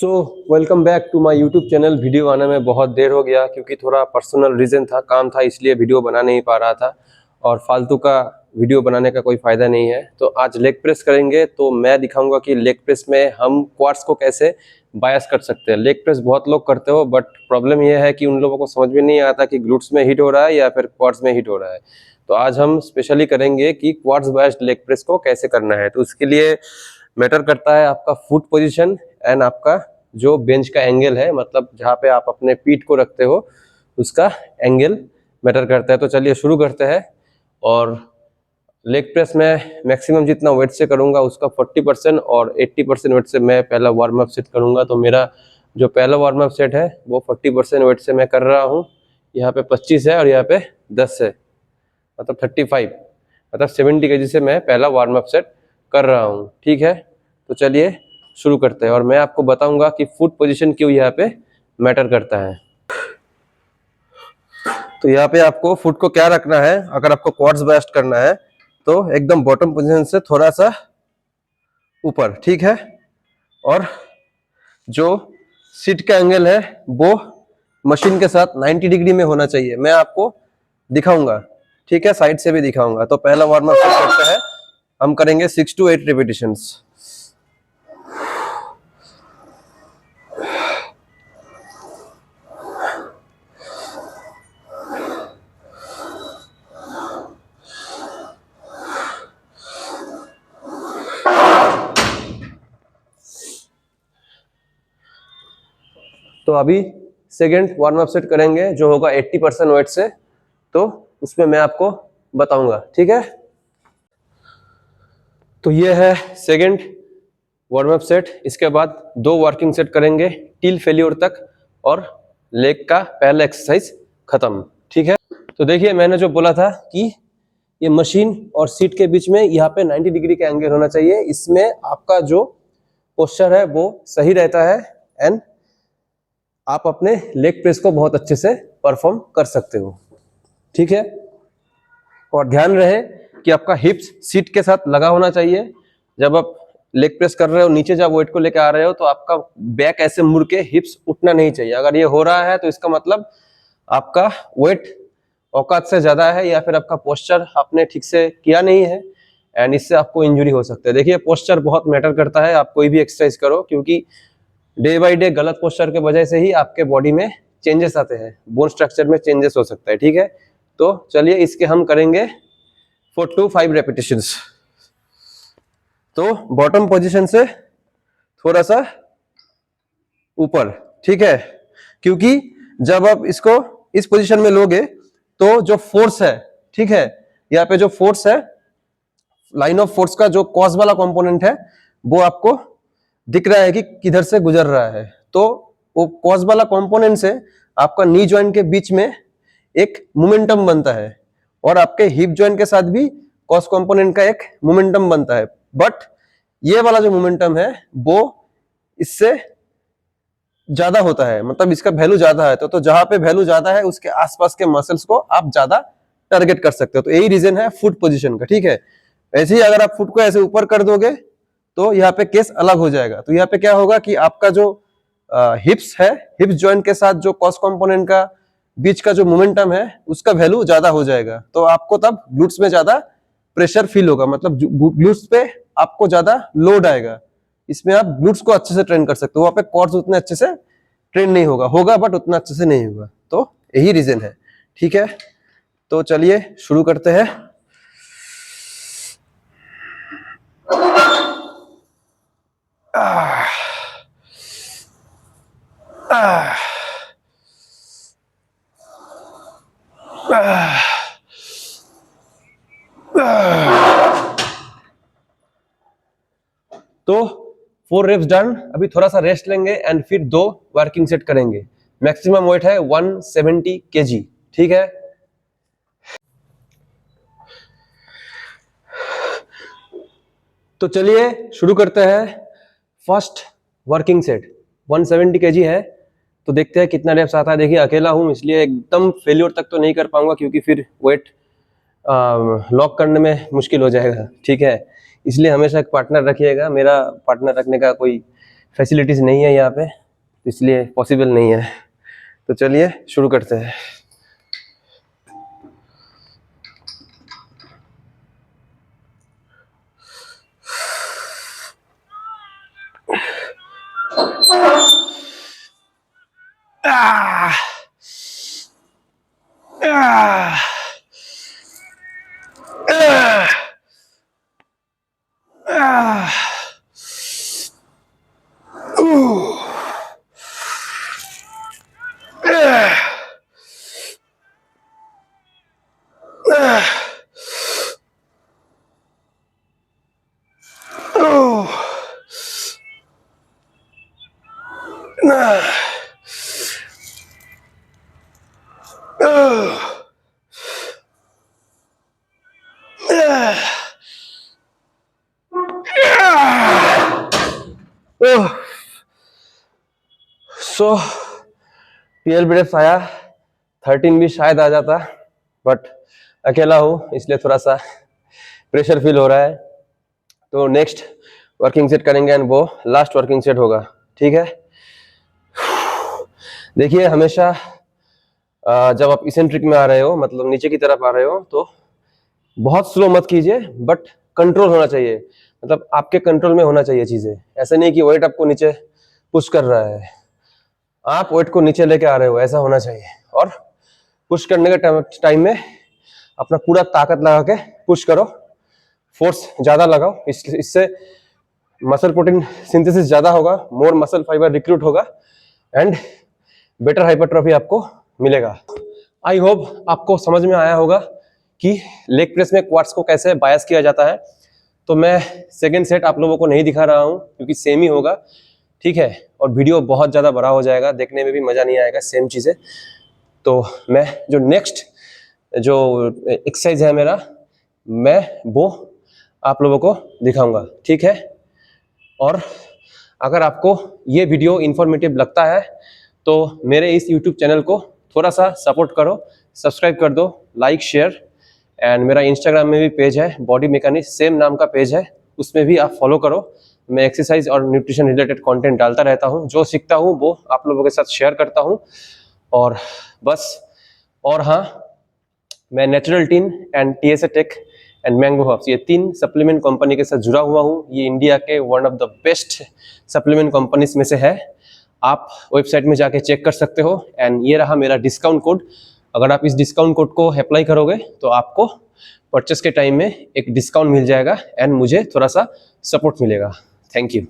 So welcome back to my YouTube channel. Video आने में बहुत देर हो गया क्योंकि थोड़ा पर्सनल रीज़न था, काम था, इसलिए वीडियो बना नहीं पा रहा था और फालतू का वीडियो बनाने का कोई फ़ायदा नहीं है। तो आज लेग प्रेस करेंगे, तो मैं दिखाऊंगा कि लेग प्रेस में हम क्वाड्स को कैसे बायस कर सकते हैं। लेग प्रेस बहुत लोग करते हो, बट प्रॉब्लम यह है कि उन लोगों को समझ में नहीं आता कि ग्लूट्स में हिट हो रहा है या फिर क्वाड्स में हिट हो रहा है। तो आज हम स्पेशली करेंगे कि क्वाड्स बायस्ड लेग प्रेस को कैसे करना है। तो उसके लिए मैटर करता है आपका फुट पोजीशन एंड आपका जो बेंच का एंगल है, मतलब जहाँ पे आप अपने पीठ को रखते हो उसका एंगल मैटर करता है। तो चलिए शुरू करते हैं। और लेग प्रेस में मैक्सिमम जितना वेट से करूँगा उसका 40% और 80% वेट से मैं पहला वार्म अप सेट करूँगा। तो मेरा जो पहला वार्म अप सेट है वो 40% वेट से मैं कर रहा हूँ। यहाँ पे 25 है और यहाँ पे 10 है, मतलब 35, मतलब 70 kg से मैं पहला वार्म अप सेट कर रहा हूँ। ठीक है, तो चलिए शुरू करते हैं और मैं आपको बताऊंगा कि फुट पोजीशन क्यों यहाँ पे मैटर करता है। तो यहाँ पे आपको फुट को क्या रखना है, अगर आपको क्वाड्स बायस्ट करना है तो एकदम बॉटम पोजीशन से थोड़ा सा ऊपर, ठीक है। और जो सीट का एंगल है वो मशीन के साथ 90 डिग्री में होना चाहिए। मैं आपको दिखाऊंगा, ठीक है, साइड से भी दिखाऊंगा। तो पहला वार्म अप करते हैं, हम करेंगे 6 to 8 रिपीटिशंस। तो अभी सेकेंड वार्म अप सेट करेंगे जो होगा 80% वेट से, तो उसमें मैं आपको बताऊंगा, ठीक है। तो ये है सेकेंड वार्म अप सेट। इसके बाद 2 वर्किंग सेट करेंगे टिल फेल्योर तक और लेग का पहला एक्सरसाइज खत्म, ठीक है। तो देखिए मैंने जो बोला था कि ये मशीन और सीट के बीच में यहाँ पे 90 डिग्री का एंगल होना चाहिए। इसमें आपका जो पोस्चर है वो सही रहता है एंड आप अपने लेग प्रेस को बहुत अच्छे से परफॉर्म कर सकते हो, ठीक है। और ध्यान रहे कि आपका हिप्स सीट के साथ लगा होना चाहिए। जब आप लेग प्रेस कर रहे हो, नीचे जब वेट को लेकर आ रहे हो तो आपका बैक ऐसे मुड़ के हिप्स उठना नहीं चाहिए। अगर ये हो रहा है तो इसका मतलब आपका वेट औकात से ज्यादा है या फिर आपका पोस्चर आपने ठीक से किया नहीं है एंड इससे आपको इंजरी हो सकता है। देखिए पोस्चर बहुत मैटर करता है, आप कोई भी एक्सरसाइज करो, क्योंकि डे बाय डे गलत पोस्चर के वजह से ही आपके बॉडी में चेंजेस आते हैं, बोन स्ट्रक्चर में चेंजेस हो सकता है, ठीक है। तो चलिए इसके हम करेंगे 4 to 5 रेपिटेशंस। तो बॉटम पोजीशन से थोड़ा सा ऊपर, ठीक है, क्योंकि जब आप इसको इस पोजीशन में लोगे तो जो फोर्स है, ठीक है, यहाँ पे जो फोर्स है, लाइन ऑफ फोर्स का जो कॉस वाला कंपोनेंट है वो आपको दिख रहा है कि किधर से गुजर रहा है। तो वो कॉस वाला कंपोनेंट से आपका नी जॉइंट के बीच में एक मोमेंटम बनता है और आपके हिप जॉइंट के साथ भी कॉस कंपोनेंट का एक मोमेंटम बनता है। बट ये वाला जो मोमेंटम है वो इससे ज्यादा होता है, मतलब इसका वैल्यू ज्यादा है। तो जहां पे वैल्यू ज्यादा है उसके आसपास के मसल्स को आप ज्यादा टारगेट कर सकते हो। तो यही रीजन है फुट पोजीशन का, ठीक है। ऐसे ही अगर आप फुट को ऐसे ऊपर कर दोगे तो यहाँ पे केस अलग हो जाएगा। तो यहाँ पे क्या होगा कि आपका जो हिप्स है, हिप्स जॉइंट के साथ जो कॉस कंपोनेंट का बीच का जो मोमेंटम है उसका वैल्यू ज्यादा हो जाएगा। तो आपको तब ग्लूट्स में ज्यादा प्रेशर फील होगा, मतलब ग्लूट्स पे आपको ज्यादा लोड आएगा। इसमें आप ग्लूट्स को अच्छे से ट्रेन कर सकते हो, वहां पे क्वाड्स उतने अच्छे से ट्रेन नहीं होगा बट उतना अच्छे से नहीं होगा। तो यही रीजन है, ठीक है। तो चलिए शुरू करते हैं। तो 4 रेप्स डन। अभी थोड़ा सा रेस्ट लेंगे एंड फिर 2 वर्किंग सेट करेंगे। मैक्सिमम वेट है 170 kg, ठीक है। तो चलिए शुरू करते हैं। फर्स्ट वर्किंग सेट 170 kg है, तो देखते हैं कितना रेप्स आता है। देखिए अकेला हूं इसलिए एकदम फेल्योर तक तो नहीं कर पाऊंगा क्योंकि फिर वेट लॉक करने में मुश्किल हो जाएगा, ठीक है। इसलिए हमेशा एक पार्टनर रखिएगा। मेरा पार्टनर रखने का कोई फैसिलिटीज़ नहीं है यहाँ पे, इसलिए पॉसिबल नहीं है। तो चलिए शुरू करते हैं। सो 12 ब्रेथ्स आया, 13 भी शायद आ जाता, बट अकेला हूँ इसलिए थोड़ा सा प्रेशर फील हो रहा है। तो नेक्स्ट वर्किंग सेट करेंगे एंड वो लास्ट वर्किंग सेट होगा, ठीक है। देखिए हमेशा जब आप इसेंट्रिक में आ रहे हो, मतलब नीचे की तरफ आ रहे हो, तो बहुत स्लो मत कीजिए, बट कंट्रोल होना चाहिए, मतलब आपके कंट्रोल में होना चाहिए चीजें। ऐसा नहीं कि वेट आपको नीचे पुश कर रहा है, आप वेट को नीचे लेके आ रहे हो, ऐसा होना चाहिए। और पुश करने के टाइम में अपना पूरा ताकत लगा के पुश करो, फोर्स ज्यादा लगाओ, इससे मसल प्रोटीन सिंथेसिस ज्यादा होगा, मोर मसल फाइबर रिक्रूट होगा एंड बेटर हाइपरट्रॉफी आपको मिलेगा। आई होप आपको समझ में आया होगा कि लेग प्रेस में क्वाड्स को कैसे बायस किया जाता है। तो मैं सेकेंड सेट आप लोगों को नहीं दिखा रहा हूँ क्योंकि सेम ही होगा, ठीक है, और वीडियो बहुत ज़्यादा बड़ा हो जाएगा, देखने में भी मज़ा नहीं आएगा सेम चीज़ें। तो मैं जो नेक्स्ट जो एक्सरसाइज है मेरा, मैं वो आप लोगों को दिखाऊंगा, ठीक है। और अगर आपको ये वीडियो इन्फॉर्मेटिव लगता है तो मेरे इस यूट्यूब चैनल को थोड़ा सा सपोर्ट करो, सब्सक्राइब कर दो, लाइक शेयर, एंड मेरा इंस्टाग्राम में भी पेज है बॉडी मैकेनिक्स, सेम नाम का पेज है, उसमें भी आप फॉलो करो। मैं एक्सरसाइज और न्यूट्रिशन रिलेटेड कंटेंट डालता रहता हूँ, जो सीखता हूँ वो आप लोगों के साथ शेयर करता हूँ। और बस, और हाँ, मैं natural teen and TSA tech and mango hubs, ये 3 सप्लीमेंट कंपनी के साथ जुड़ा हुआ हूँ। ये इंडिया के one of the best supplement companies में से है, आप वेबसाइट में जाके चेक कर सकते हो। एंड ये रहा मेरा डिस्काउंट कोड, अगर आप इस डिस्काउंट कोड को अप्लाई करोगे तो आपको परचेस के टाइम में एक डिस्काउंट मिल जाएगा एंड मुझे थोड़ा सा सपोर्ट मिलेगा। Thank you.